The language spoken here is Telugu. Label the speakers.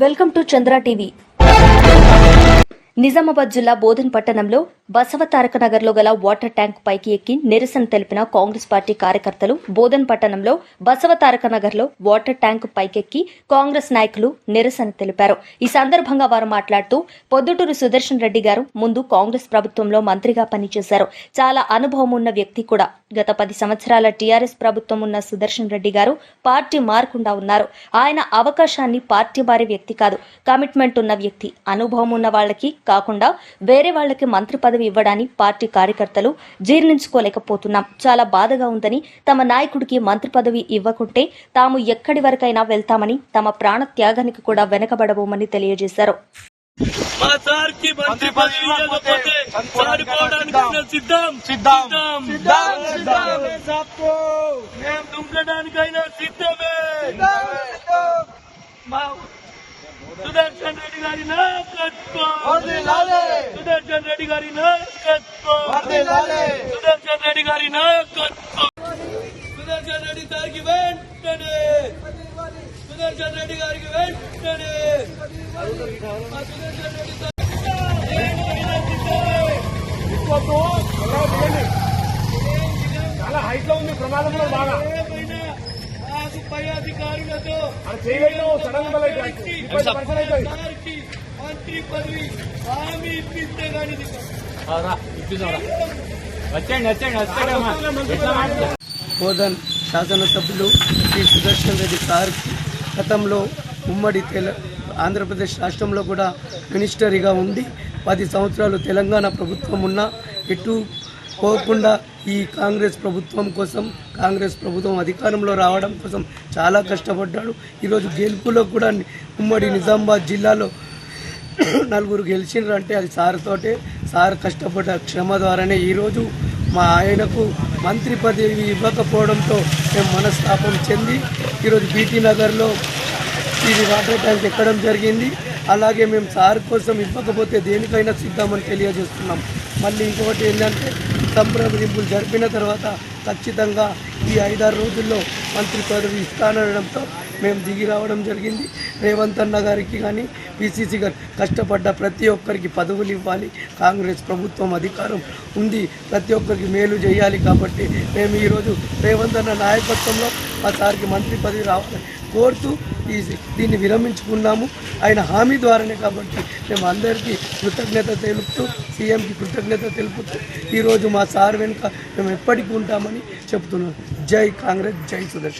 Speaker 1: Welcome to Chandra TV. Nizamabad జిల్లా బోధన్ పట్టణంలో బసవతారక నగర్లో గల వాటర్ ట్యాంక్ పైకి ఎక్కి నిరసన తెలిపిన కాంగ్రెస్ పార్టీ కార్యకర్తలు బోధన్ పట్టణంలో బసవతారక నగర్లో వాటర్ ట్యాంక్ పైకెక్కి కాంగ్రెస్ నాయకులు నిరసన తెలిపారు. ఈ సందర్భంగా వారు మాట్లాడుతూ పొద్దుటూరు సుదర్శన్ రెడ్డి గారు ముందు కాంగ్రెస్ ప్రభుత్వంలో మంత్రిగా పనిచేశారు. చాలా అనుభవం ఉన్న వ్యక్తి కూడా. గత 10 సంవత్సరాల టీఆర్ఎస్ ప్రభుత్వం ఉన్న సుదర్శన్ రెడ్డి గారు పార్టీ మారకుండా ఉన్నారు. ఆయన అవకాశాన్ని పార్టీ మారే వ్యక్తి కాదు, కమిట్మెంట్ ఉన్న వ్యక్తి. అనుభవం ఉన్న వాళ్ళకి కాకుండా వేరే వాళ్లకి మంత్రి పదవి ఇవ్వడాన్ని పార్టీ కార్యకర్తలు జీర్ణించుకోలేకపోతున్నాం. చాలా బాధగా ఉందని, తమ నాయకుడికి మంత్రి పదవి ఇవ్వకుంటే తాము ఎక్కడి వరకైనా వెళ్తామని, తమ ప్రాణ త్యాగానికి కూడా వెనకబడబోమని తెలియజేశారు.
Speaker 2: సుదర్శన్ రెడ్డి గారి నాయకత్వం, సుదర్శన్ రెడ్డి గారి నాయకత్వం, సుదర్శన్ రెడ్డి గారి నాయకత్వం, సుదర్శన్ రెడ్డి గారికి వెంటనే, సుదర్శన్ రెడ్డి గారికి వెంటనే,
Speaker 3: చాలా హైట్ లో ఉంది, ప్రమాదం కూడా బాగా
Speaker 2: పై అధికారులతో మంత్రి పదవి హామీ ఇప్పిస్తే కానీ
Speaker 4: బోధన్ శాసనసభ్యులు శ్రీ సుదర్శన్ రెడ్డి సార్ గతంలో ఉమ్మడి ఆంధ్రప్రదేశ్ రాష్ట్రంలో కూడా మినిస్టరీగా ఉండి 10 సంవత్సరాలు తెలంగాణ ప్రభుత్వం ఉన్న ఎటు పోకుండా ఈ కాంగ్రెస్ ప్రభుత్వం కోసం, కాంగ్రెస్ ప్రభుత్వం అధికారంలో రావడం కోసం చాలా కష్టపడ్డాడు. ఈరోజు గెలుపులో కూడా ఉమ్మడి నిజామాబాద్ జిల్లాలో 4 గెలిచిండ్రంటే అది సార్తోటే. సార్ కష్టపడ్డ శ్రమ ద్వారానే ఈరోజు మా ఆయనకు మంత్రి పదవి ఇవ్వకపోవడంతో మేము మనస్తాపం చెంది ఈరోజు బీటీ నగర్లో ఇది వాటర్ ట్యాంక్ ఎక్కడం జరిగింది. అలాగే మేము సార్ కోసం ఇవ్వకపోతే దేనికైనా సిద్ధమని తెలియజేస్తున్నాం. మళ్ళీ ఇంకొకటి ఏంటంటే సంప్రదింపులు జరిపిన తర్వాత ఖచ్చితంగా ఈ 5-6 రోజుల్లో మంత్రి పదవి ఇస్తానడంతో మేము దిగి రావడం జరిగింది. రేవంత్ అన్న గారికి కానీ పిసిసి గారు కష్టపడ్డ ప్రతి ఒక్కరికి పదవులు ఇవ్వాలి. కాంగ్రెస్ ప్రభుత్వం అధికారం ఉంది, ప్రతి ఒక్కరికి మేలు చేయాలి. కాబట్టి మేము ఈరోజు రేవంత్ అన్న నాయకత్వంలో ఆ సార్కి మంత్రి పదవి రావాలని కోరుతూ దీన్ని విరమించుకున్నాము. ఆయన హామీ ద్వారానే. కాబట్టి మేము అందరికీ కృతజ్ఞత తెలుపుతూ, సీఎంకి కృతజ్ఞత తెలుపుతూ ఈరోజు మా సార్ వెనుక మేము ఎప్పటికీ ఉంటామని చెప్తున్నాం. జై కాంగ్రెస్, జై సుదర్శన్.